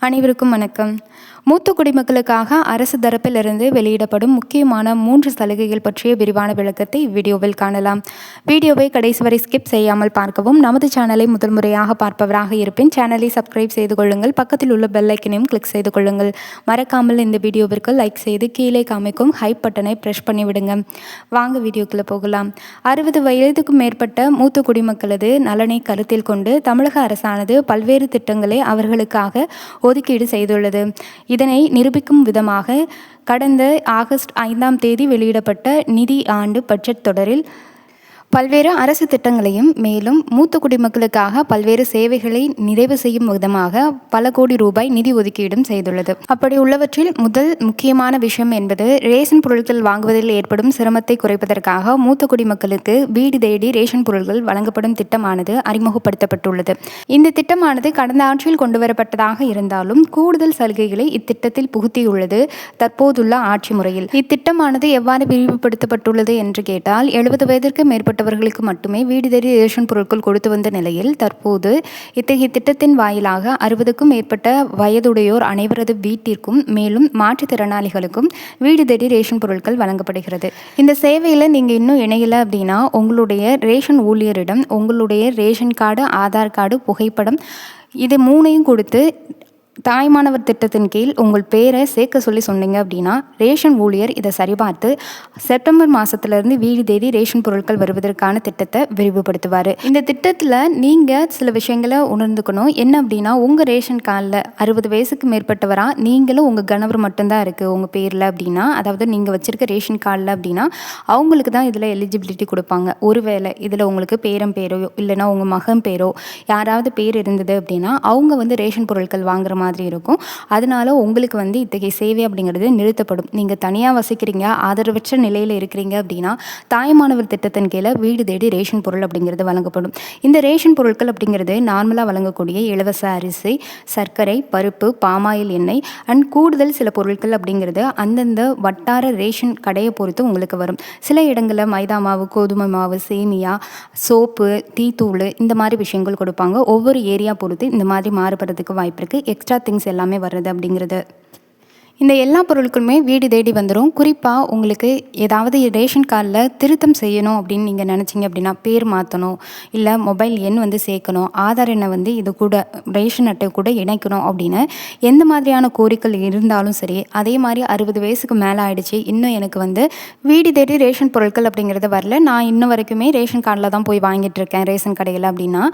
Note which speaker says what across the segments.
Speaker 1: அனைவருக்கும் வணக்கம். மூத்த குடிமக்களுக்காக அரசு தரப்பிலிருந்து வெளியிடப்படும் முக்கியமான 3 சலுகைகள் பற்றிய விரிவான விளக்கத்தை இவ்வீடியோவில் காணலாம். வீடியோவை கடைசி வரை ஸ்கிப் செய்யாமல் பார்க்கவும். நமது சேனலை முதல் முறையாக பார்ப்பவராக இருப்பின் சேனலை சப்ஸ்கிரைப் செய்து கொள்ளுங்கள். பக்கத்தில் உள்ள பெல் ஐக்கனையும் கிளிக் செய்து கொள்ளுங்கள். மறக்காமல் இந்த வீடியோவிற்கு லைக் செய்து கீழே காமிக்கும் ஹைப் பட்டனை ப்ரெஷ் பண்ணிவிடுங்க. வாங்க வீடியோக்குள்ளே போகலாம். 60 வயதுக்கும் மேற்பட்ட மூத்த குடிமக்களது நலனை கருத்தில் கொண்டு தமிழக அரசானது பல்வேறு திட்டங்களை அவர்களுக்காக ஒதுக்கீடு செய்துள்ளது. இதனை நிரூபிக்கும் விதமாக கடந்த ஆகஸ்ட் 5ஆம் தேதி வெளியிடப்பட்ட நிதி ஆண்டு பட்ஜெட் தொடரில் பல்வேறு அரசு திட்டங்களையும் மேலும் மூத்த குடிமக்களுக்காக பல்வேறு சேவைகளை நிறைவு செய்யும் விதமாக பல கோடி ரூபாய் நிதி ஒதுக்கீடும் செய்துள்ளது. அப்படி உள்ளவற்றில் முதல் முக்கியமான விஷயம் என்பது ரேஷன் பொருட்கள் வாங்குவதில் ஏற்படும் சிரமத்தை குறைப்பதற்காக மூத்த குடிமக்களுக்கு வீடு தேடி ரேஷன் பொருட்கள் வழங்கப்படும் திட்டமானது அறிமுகப்படுத்தப்பட்டுள்ளது. இந்த திட்டமானது கடந்த ஆட்சியில் கொண்டுவரப்பட்டதாக இருந்தாலும் கூடுதல் சலுகைகளை இத்திட்டத்தில் புகுத்தியுள்ளது தற்போதுள்ள ஆட்சி முறையில். இத்திட்டமானது எவ்வாறு விரிவுபடுத்தப்பட்டுள்ளது என்று கேட்டால் 70 வயதிற்கு மேற்பட்ட வர்களுக்கு மட்டுமே வீடு தேடி ரேஷன் பொருட்கள் கொடுத்து வந்த நிலையில் தற்போது இத்தகைய திட்டத்தின் வாயிலாக 60க்கும் மேற்பட்ட வயதுடையோர் அனைவரது வீட்டிற்கும் மேலும் மாற்றுத்திறனாளிகளுக்கும் வீடு தேடி ரேஷன் பொருட்கள் வழங்கப்படுகிறது. இந்த சேவையில் நீங்கள் இன்னும் இணையலை அப்படின்னா உங்களுடைய ரேஷன் ஊழியரிடம் உங்களுடைய ரேஷன் கார்டு, ஆதார் கார்டு, புகைப்படம் இது 3ஐயும் கொடுத்து தாய்மானவர் திட்டத்தின் கீழ் உங்கள் பேரை சேர்க்க சொல்லி சொன்னீங்க அப்படின்னா ரேஷன் ஊழியர் இதை சரிபார்த்து செப்டம்பர் மாதத்துலேருந்து வீடு தேடி ரேஷன் பொருட்கள் வருவதற்கான திட்டத்தை விரிவுபடுத்துவார். இந்த திட்டத்தில் நீங்கள் சில விஷயங்களை உணர்ந்துக்கணும். என்ன அப்படின்னா உங்கள் ரேஷன் கார்டில் 60 வயசுக்கு மேற்பட்டவராக நீங்களும் உங்கள் கணவர் மட்டும்தான் இருக்குது உங்கள் பேரில் அப்படின்னா, அதாவது நீங்கள் வச்சுருக்க ரேஷன் கார்டில் அப்படின்னா அவங்களுக்கு தான் இதில் எலிஜிபிலிட்டி கொடுப்பாங்க. ஒருவேளை இதில் உங்களுக்கு பேரன் பேரோ இல்லைனா உங்கள் மகன் பேரோ யாராவது பேர் இருந்தது அப்படின்னா அவங்க ரேஷன் பொருட்கள் வாங்குற மாதிரி இருக்கும். அதனால உங்களுக்கு இத்தகைய சேவை அப்படிங்கிறது நிறுத்தப்படும். நீங்கள் தனியாக வசிக்கிறீங்க, ஆதரவற்ற நிலையில் இருக்கிறீங்க அப்படின்னா தாய்மானவர் திட்டத்தின் கீழே வீடு தேடி ரேஷன் பொருள் அப்படிங்கிறது வழங்கப்படும். இந்த ரேஷன் பொருட்கள் அப்படிங்கிறது நார்மலாக வழங்கக்கூடிய இலவச அரிசி, சர்க்கரை, பருப்பு, பாமாயில் எண்ணெய் அண்ட் கூடுதல் சில பொருட்கள் அப்படிங்கிறது அந்தந்த வட்டார ரேஷன் கடையை பொறுத்து உங்களுக்கு வரும். சில இடங்களில் மைதா மாவு, கோதுமை மாவு, சேமியா, சோப்பு, டீத்தூள் இந்த மாதிரி விஷயங்கள் கொடுப்பாங்க. ஒவ்வொரு ஏரியா பொறுத்து இந்த மாதிரி மாறுபடுறதுக்கு வாய்ப்பு இருக்குது. எக்ஸ்ட்ரா திங்ஸ் எல்லாமே வர்றது அப்படிங்கிறது. இந்த எல்லா பொருட்களுமே வீடு தேடி வந்துடும். குறிப்பாக உங்களுக்கு ஏதாவது ரேஷன் கார்டில் திருத்தம் செய்யணும் அப்படின்னு நீங்கள் நினச்சிங்க அப்படின்னா, பேர் மாற்றணும், இல்லை மொபைல் எண் சேர்க்கணும், ஆதார் எண்ணை இது கூட ரேஷன் அட்டை கூட இணைக்கணும் அப்படின்னு எந்த மாதிரியான கோரிக்கை இருந்தாலும் சரி, அதே மாதிரி 60 வயசுக்கு மேலே ஆயிடுச்சு இன்னும் எனக்கு வீடு தேடி ரேஷன் பொருட்கள் அப்படிங்கிறது வரல, நான் இன்னும் வரைக்குமே ரேஷன் கார்டில் தான் போய் வாங்கிட்டு இருக்கேன் ரேஷன் கடையில் அப்படின்னா,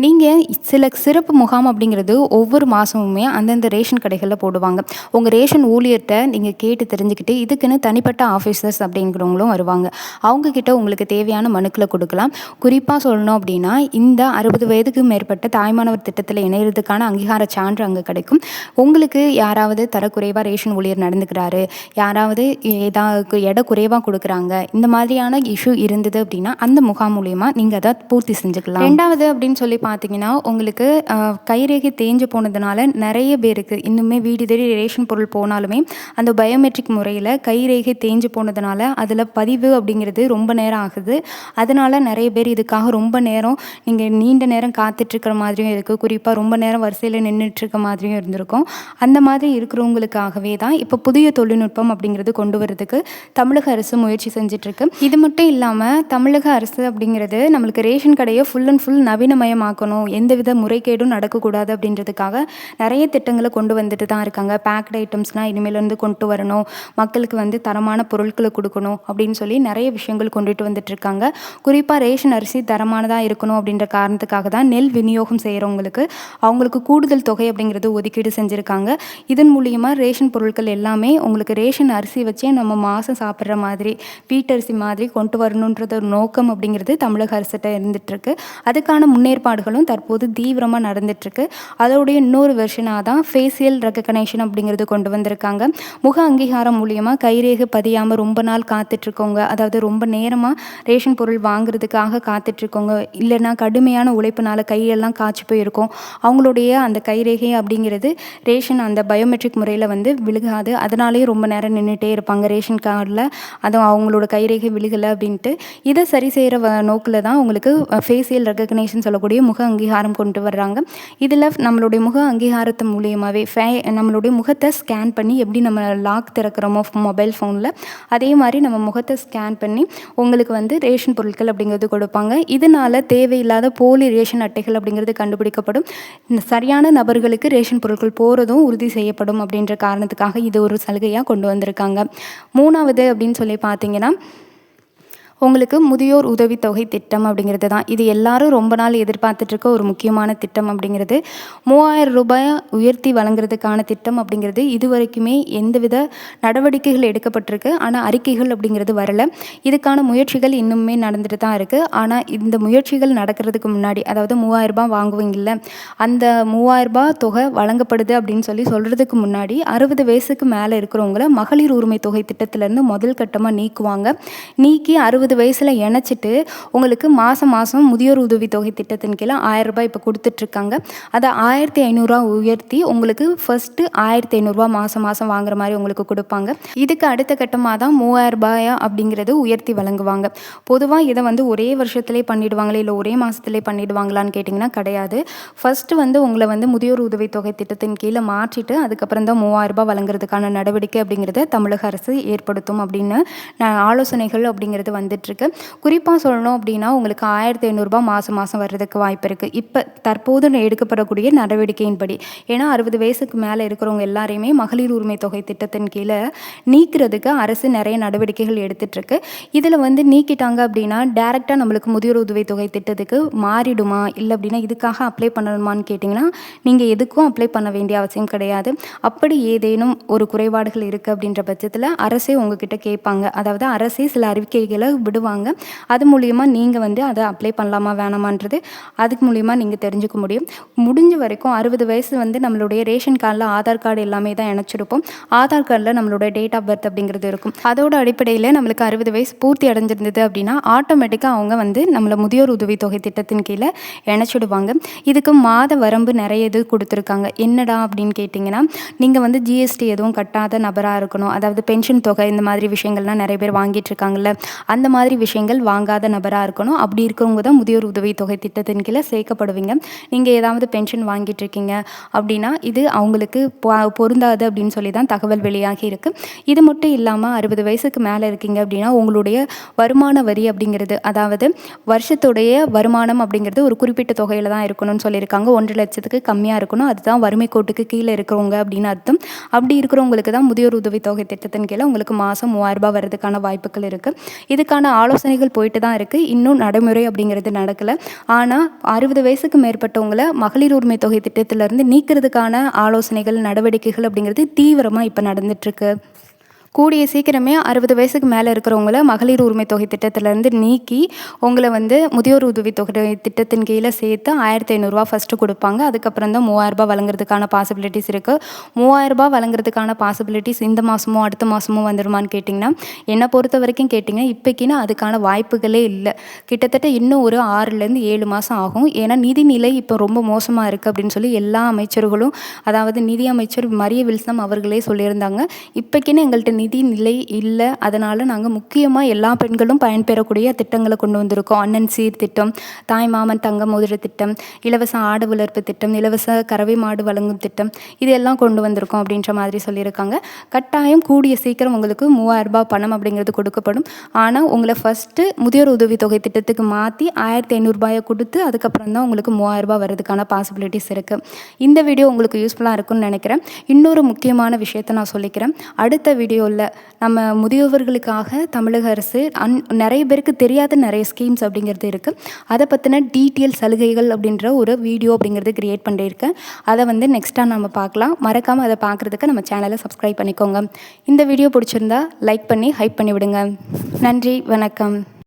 Speaker 1: நீங்கள் சில சிறப்பு முகாம் அப்படிங்கிறது ஒவ்வொரு மாதமுமே அந்தந்த ரேஷன் கடைகளில் போடுவாங்க. உங்கள் ரேஷன் ஊழியர்கிட்ட நீங்கள் கேட்டு தெரிஞ்சுக்கிட்டு இதுக்குன்னு தனிப்பட்ட ஆஃபீஸர்ஸ் அப்படிங்கிறவங்களும் வருவாங்க. அவங்கக்கிட்ட உங்களுக்கு தேவையான மனுக்களை கொடுக்கலாம். குறிப்பாக சொல்லணும் அப்படின்னா இந்த 60 வயதுக்கு மேற்பட்ட தாய்மானவர் திட்டத்தில் இணைகிறதுக்கான அங்கீகார சான்று அங்கே கிடைக்கும். உங்களுக்கு யாராவது தரக்குறைவாக ரேஷன் ஊழியர் நடந்துக்கிறாரு, யாராவது ஏதாவது எடை குறைவாக கொடுக்குறாங்க, இந்த மாதிரியான இஷ்யூ இருந்தது அப்படின்னா அந்த முகாம் மூலியமாக நீங்கள் அதை பூர்த்தி செஞ்சுக்கலாம். ரெண்டாவது அப்படின்னு சொல்லி பார்த்தீங்கன்னா உங்களுக்கு கைரேகை தேஞ்சு போனதுனால நிறைய பேருக்கு இன்னுமே வீடு தேடி ரேஷன் பொருள் போனாலுமே அந்த பயோமெட்ரிக் முறையில் கைரேகை தேஞ்சு போனதுனால அதில் பதிவு அப்படிங்கிறது ரொம்ப நேரம் ஆகுது. அதனால் நிறைய பேர் இதுக்காக ரொம்ப நேரம் நீங்கள் நீண்ட நேரம் காத்துட்ருக்கிற மாதிரியும் இருக்குது. குறிப்பாக ரொம்ப நேரம் வரிசையில் நின்றுட்டுருக்க மாதிரியும் இருந்திருக்கும். அந்த மாதிரி இருக்கிறவங்களுக்காகவே தான் இப்போ புதிய தொழில்நுட்பம் அப்படிங்கிறது கொண்டு வரதுக்கு தமிழக அரசு முயற்சி செஞ்சிட்ருக்கு. இது மட்டும் இல்லாமல் தமிழக அரசு அப்படிங்கிறது நம்மளுக்கு ரேஷன் கடையை ஃபுல் அண்ட் ஃபுல் நவீனமயமாக்கணும், எந்தவித முறைகேடும் நடக்கக்கூடாது அப்படின்றதுக்காக நிறைய திட்டங்களை கொண்டு வந்துட்டு தான் இருக்காங்க. பேக்டு ஐட்டம்ஸ்னால் இனிமேலேருந்து கொண்டு வரணும், மக்களுக்கு தரமான பொருட்களை கொடுக்கணும் அப்படின்னு சொல்லி நிறைய விஷயங்கள் கொண்டுட்டு வந்துட்டு இருக்காங்க. குறிப்பாக ரேஷன் அரிசி தரமானதாக இருக்கணும் அப்படின்ற காரணத்துக்காக தான் நெல் விநியோகம் செய்கிறவங்களுக்கு அவங்களுக்கு கூடுதல் தொகை அப்படிங்கிறது ஒதுக்கீடு செஞ்சுருக்காங்க. இதன் மூலியமாக ரேஷன் பொருட்கள் எல்லாமே உங்களுக்கு ரேஷன் அரிசி வச்சே நம்ம மாதம் சாப்பிட்ற மாதிரி வீட்டரிசி மாதிரி கொண்டு வரணுன்றது ஒரு நோக்கம் அப்படிங்கிறது தமிழக அரசிட்ட இருந்துகிட்ருக்கு. அதுக்கான முன்னேற்பாடுகளும் தற்போது தீவிரமாக நடந்துகிட்ருக்கு. அதோடைய இன்னொரு வெர்ஷனாக தான் ஃபேஷியல் ரெகக்னேஷன் அப்படிங்கிறது கொண்டு வந்திருக்காங்க. சொல்லியிருக்காங்க. முக அங்கீகாரம் மூலியமாக கைரேகை பதியாமல் ரொம்ப நாள் காத்துட்ருக்கவங்க, அதாவது ரொம்ப நேரமாக ரேஷன் பொருள் வாங்குறதுக்காக காத்துட்ருக்கவங்க, இல்லைன்னா கடுமையான உழைப்புனால கையெல்லாம் காய்ச்சி போயிருக்கும், அவங்களுடைய அந்த கைரேகை அப்படிங்கிறது ரேஷன் அந்த பயோமெட்ரிக் முறையில் வந்து விழுகாது. அதனாலேயே ரொம்ப நேரம் நின்றுட்டே இருப்பாங்க ரேஷன் கார்டில், அதுவும் அவங்களோட கைரேகை விழுகலை அப்படின்ட்டு. இதை சரி செய்கிற நோக்கில் தான் உங்களுக்கு ஃபேஷியல் ரெகக்னேஷன் சொல்லக்கூடிய முக அங்கீகாரம் கொண்டு வர்றாங்க. இதில் நம்மளுடைய முக அங்கீகாரத்து மூலியமாகவே நம்மளுடைய முகத்தை ஸ்கேன் பண்ணி எப்படி நம்ம லாக் திறக்கிறோமோ மொபைல் ஃபோனில், அதே மாதிரி நம்ம முகத்தை ஸ்கேன் பண்ணி உங்களுக்கு வந்து ரேஷன் பொருட்கள் அப்படிங்கிறது கொடுப்பாங்க. இதனால் தேவையில்லாத போலி ரேஷன் அட்டைகள் அப்படிங்கிறது கண்டுபிடிக்கப்படும். சரியான நபர்களுக்கு ரேஷன் பொருட்கள் போகிறதும் உறுதி செய்யப்படும் அப்படின்ற காரணத்துக்காக இது ஒரு சலுகையாக கொண்டு வந்திருக்காங்க. 3வது அப்படின்னு சொல்லி பார்த்தீங்கன்னா உங்களுக்கு முதியோர் உதவித்தொகை திட்டம் அப்படிங்கிறது தான். இது எல்லாரும் ரொம்ப நாள் எதிர்பார்த்துட்ருக்க ஒரு முக்கியமான திட்டம் அப்படிங்கிறது. 3000 ரூபாய் உயர்த்தி வழங்குறதுக்கான திட்டம் அப்படிங்கிறது இது வரைக்குமே எந்தவித நடவடிக்கைகள் எடுக்கப்பட்டிருக்கு. ஆனால் அறிக்கைகள் அப்படிங்கிறது வரலை. இதுக்கான முயற்சிகள் இன்னுமே நடந்துட்டு தான் இருக்குது. ஆனால் இந்த முயற்சிகள் நடக்கிறதுக்கு முன்னாடி, அதாவது 3000 ரூபாய் வாங்குவீங்கள்ல, அந்த 3000 ரூபாய் தொகை வழங்கப்படுது அப்படின்னு சொல்கிறதுக்கு முன்னாடி 60 வயசுக்கு மேலே இருக்கிறவங்கள மகளிர் உரிமை தொகை திட்டத்திலேருந்து முதல் கட்டமாக நீக்குவாங்க. நீக்கி 60 வயசில் இணைச்சிட்டு உங்களுக்கு மாதம் முதியோர் உதவித்தொகை திட்டத்தின் கீழே 1000 ரூபாய் இப்போ கொடுத்துட்ருக்காங்க. அதை 1500 உயர்த்தி உங்களுக்கு ஃபஸ்ட்டு 1500 ரூபா மாதம் வாங்குற மாதிரி உங்களுக்கு கொடுப்பாங்க. இதுக்கு அடுத்த கட்டமாக தான் 3000 ரூபாயா அப்படிங்கிறது உயர்த்தி வழங்குவாங்க. பொதுவாக இதை வந்து ஒரே வருஷத்துலேயே பண்ணிவிடுவாங்களே, இல்லை ஒரே மாதத்துலேயே பண்ணிவிடுவாங்களான்னு கேட்டிங்கன்னா கிடையாது. ஃபஸ்ட்டு வந்து உங்களை வந்து முதியோர் உதவித்தொகை திட்டத்தின் கீழே மாற்றிட்டு அதுக்கப்புறம் தான் 3000 ரூபாய் வழங்குறதுக்கான நடவடிக்கை அப்படிங்கிறத தமிழக அரசு ஏற்படுத்தும் அப்படின்னு ஆலோசனைகள் அப்படிங்கிறது வந்துட்டுருக்கு. குறிப்பாக சொல்லணும் அப்படின்னா உங்களுக்கு 1500 ரூபாய் மாதம் வர்றதுக்கு வாய்ப்பு இருக்குது இப்போ தற்போது எடுக்கப்படக்கூடிய நடவடிக்கையின்படி. ஏன்னா 60 வயசுக்கு மேலே இருக்கிறவங்க எல்லாரையுமே மகளிர் உரிமை தொகை திட்டத்தின் கீழே நீக்கிறதுக்கு அரசு நிறைய நடவடிக்கைகள் எடுத்துகிட்ருக்கு. இதில் வந்து நீக்கிட்டாங்க அப்படின்னா டேரெக்டாக நம்மளுக்கு முதியோர் உதவி தொகை திட்டத்துக்கு மாறிடுமா, இல்லை அப்படின்னா இதுக்காக அப்ளை பண்ணணுமான்னு கேட்டிங்கன்னா நீங்கள் எதுக்கும் அப்ளை பண்ண வேண்டிய அவசியம் கிடையாது. அப்படி ஏதேனும் ஒரு குறைபாடுகள் இருக்குது அப்படின்ற பட்சத்தில் அரசே உங்ககிட்ட கேட்பாங்க. அதாவது அரசே சில அறிவிக்கைகளை விடுவாங்க. அது மூலிமா நீங்கள் வந்து அதை அப்ளை பண்ணலாமா வேணாமான்றது அதுக்கு மூலிமா நீங்கள் தெரிஞ்சுக்க முடியும். முடிஞ்ச வரைக்கும் 60 வயசு வந்து நம்மளுடைய ரேஷன் கார்டில் ஆதார் கார்டு எல்லாமே தான் இணைச்சிருப்போம். ஆதார் கார்டில் நம்மளோட டேட் ஆஃப் பர்த் அப்படிங்கிறது இருக்கும். அதோட அடிப்படையில் நம்மளுக்கு 60 வயசு பூர்த்தி அடைஞ்சிருந்தது அப்படின்னா ஆட்டோமேட்டிக்காக அவங்க வந்து நம்மளை முதியோர் உதவித்தொகை திட்டத்தின் கீழே இணைச்சிடுவாங்க. இதுக்கு மாத வரம்பு நிறைய இது கொடுத்துருக்காங்க. என்னடா அப்படின்னு கேட்டிங்கன்னா, நீங்கள் வந்து ஜிஎஸ்டி எதுவும் கட்டாத நபராக இருக்கணும். அதாவது பென்ஷன் தொகை இந்த மாதிரி விஷயங்கள்லாம் நிறைய பேர் வாங்கிட்டு இருக்காங்கல்ல, அந்த மாதிரி விஷயங்கள் வாங்காத நபராக இருக்கணும். அப்படி இருக்கிறவங்க தான் முதியோர் உதவித்தொகை திட்டத்தின் கீழே சேர்க்கப்படுவீங்க. நீங்கள் ஏதாவது பென்ஷன் வாங்கிட்டு இருக்கீங்க அப்படின்னா இது அவங்களுக்கு பொருந்தாது அப்படின்னு சொல்லி தான் தகவல் வெளியாகி இருக்குது. இது மட்டும் இல்லாமல் 60 வயசுக்கு மேலே இருக்கீங்க அப்படின்னா உங்களுடைய வருமான வரி அப்படிங்கிறது, அதாவது வருஷத்துடைய வருமானம் அப்படிங்கிறது ஒரு குறிப்பிட்ட தொகையில் தான் இருக்கணும்னு சொல்லியிருக்காங்க. 1.5 லட்சத்துக்கு கம்மியாக இருக்கணும். அதுதான் வறுமை கோட்டுக்கு கீழே இருக்கிறவங்க அப்படின்னு அர்த்தம். அப்படி இருக்கிறவங்களுக்கு தான் முதியோர் உதவித்தொகை திட்டத்தின் கீழே உங்களுக்கு மாதம் 3000 ரூபாய் வர்றதுக்கான வாய்ப்புகள் இருக்குது. இதுக்கான ஆலோசனைகள் போயிட்டு தான் இருக்குது. இன்னும் நடைமுறை அப்படிங்கிறது நடக்கலை. ஆனால் 60 வயசுக்கு மேற்பட்டவங்களை மகளிர் உரிமை தொகை திட்டத்திலேருந்து நீக்கிறதுக்கான ஆலோசனைகள் நடவடிக்கைகள் அப்படிங்கிறது தீவிரமாக இப்போ நடந்துட்டுருக்கு. கூடிய சீக்கிரமே 60 வயசுக்கு மேலே இருக்கிறவங்கள மகளிர் உரிமை தொகை திட்டத்திலேருந்து நீக்கி உங்களை வந்து முதியோர் உதவி தொகை திட்டத்தின் கீழே சேர்த்து 1500 ரூபா ஃபஸ்ட்டு கொடுப்பாங்க. அதுக்கப்புறம் தான் 3000 ரூபாய் வழங்குறதுக்கான பாசிபிலிட்டிஸ் இருக்குது. 3000 ரூபாய் வழங்குறதுக்கான பாசிபிலிட்டிஸ் இந்த மாதமோ அடுத்த மாதமோ வந்துடுமான்னு கேட்டிங்கன்னா, என்னை பொறுத்த வரைக்கும் கேட்டிங்கன்னா இப்போக்கினா அதுக்கான வாய்ப்புகளே இல்லை. கிட்டத்தட்ட இன்னும் ஒரு 6லேருந்து 7 மாதம் ஆகும். ஏன்னா நிதிநிலை இப்போ ரொம்ப மோசமாக இருக்குது அப்படின்னு சொல்லி எல்லா அமைச்சர்களும், அதாவது நிதி அமைச்சர் மரிய வில்சன் அவர்களே சொல்லியிருந்தாங்க. இப்போக்கினா எங்கள்கிட்ட நிதி நிலை இல்லை, அதனால் நாங்கள் முக்கியமாக எல்லா பெண்களும் பயன்பெறக்கூடிய திட்டங்களை கொண்டு வந்திருக்கோம். அண்ணன் சீர் திட்டம், தாய் மாமன் தங்க மோதிர திட்டம், இலவச ஆடு வளர்ப்பு திட்டம், இலவச கறவை மாடு வழங்கும் திட்டம், இது எல்லாம் கொண்டு வந்திருக்கோம் அப்படின்ற மாதிரி சொல்லியிருக்காங்க. கட்டாயம் கூடிய சீக்கிரம் உங்களுக்கு 3000 ரூபாய் பணம் அப்படிங்கிறது கொடுக்கப்படும். ஆனால் உங்களை ஃபஸ்ட்டு முதியோர் உதவித்தொகை திட்டத்துக்கு மாற்றி 1500 ரூபாயை கொடுத்து அதுக்கப்புறம் தான் உங்களுக்கு 3000 ரூபாய் வர்றதுக்கான பாசிபிலிட்டிஸ் இருக்குது. இந்த வீடியோ உங்களுக்கு யூஸ்ஃபுல்லாக இருக்கும்னு நினைக்கிறேன். இன்னொரு முக்கியமான விஷயத்தை நான் சொல்லிக்கிறேன். அடுத்த வீடியோவில் நம்ம முதியோர்களுக்காக தமிழக அரசு நிறைய பேருக்கு தெரியாத நிறைய ஸ்கீம்ஸ் அப்படிங்கிறது இருக்குது. அதை பற்றின டீட்டெயில் சலுகைகள் அப்படின்ற ஒரு வீடியோ அப்படிங்கிறது க்ரியேட் பண்ணியிருக்கேன். அதை வந்து நெக்ஸ்ட்டாக நம்ம பார்க்கலாம். மறக்காமல் அதை பார்க்குறதுக்கு நம்ம சேனலை சப்ஸ்கிரைப் பண்ணிக்கோங்க. இந்த வீடியோ பிடிச்சிருந்தா லைக் பண்ணி ஹைப் பண்ணி விடுங்க. நன்றி, வணக்கம்.